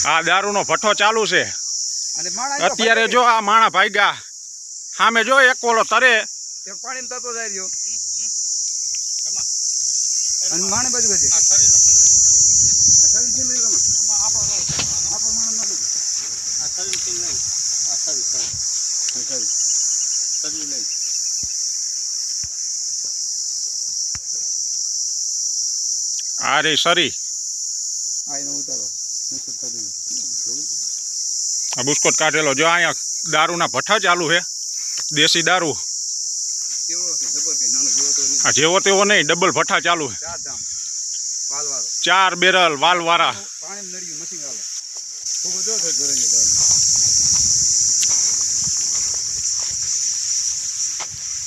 આ દારૂનો ભઠ્ઠો ચાલુ છે અત્યારે। જો આ માણા ભાગ્યા સામે જો એક ઓલો તરે પાણી તરતો જાય રહ્યો અને માણે બાજુ બાજુ આ રે સરી આ બુસ્કોટ કાઢેલો જો અહીંયા દારૂના ભઠ્ઠા ચાલુ છે દેશી દારૂ આ જેવો તેવો નહીં ડબલ ભઠ્ઠા ચાલુ છે 4 બેરલ વાલ વાળા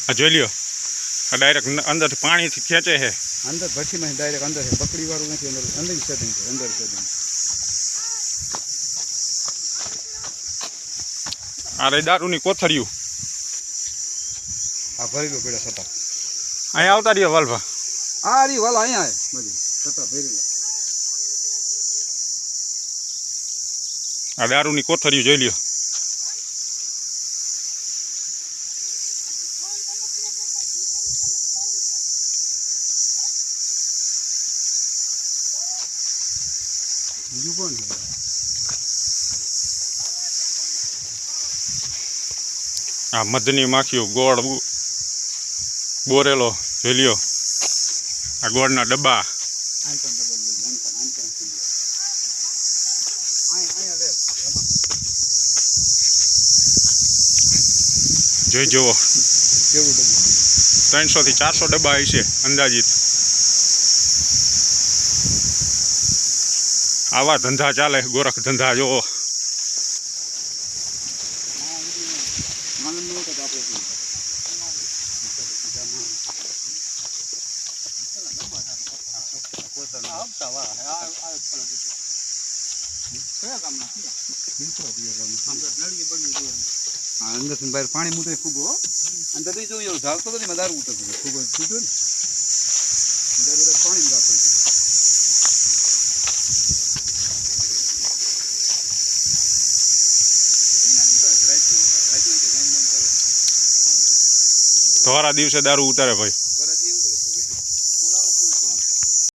આ જોઈ લ્યો આ ડાયરેક્ટ અંદરથી પાણીથી ખેંચે છે અંદર ભઠ્ઠીમાં ડાયરેક્ટ અંદર છે બકડી વાળું નથી અંદર અંદર સેટિંગ છે અંદર સેટિંગ આ રે દારૂની કોથળિયું આ ભરેલું પડ્યા છતાં અહીંયા આવતા રહ્યો વાલભા આ રી વાલા અહીંયા બધી છતાં ભરેલા આ દારૂની કોથળિયું જોઈ લ્યો બીજું કોણ છે આ મધની માખીઓ ગોળ બોરેલો જોઈ લ્યો આ ગોળના ડબ્બા જોઈ જુઓ 300 થી 400 ડબ્બા હશે અંદાજિત આવા ધંધા ચાલે ગોરખ ધંધા જોવો અંદર બહાર પાણી મૂકે ખૂબ અંદર જોયું ઢાલતો નથી દારૂ ઉતરતો ખૂબ છૂટો ને પાણી રાખે ધોરા દિવસે દારૂ ઉતારે ભાઈ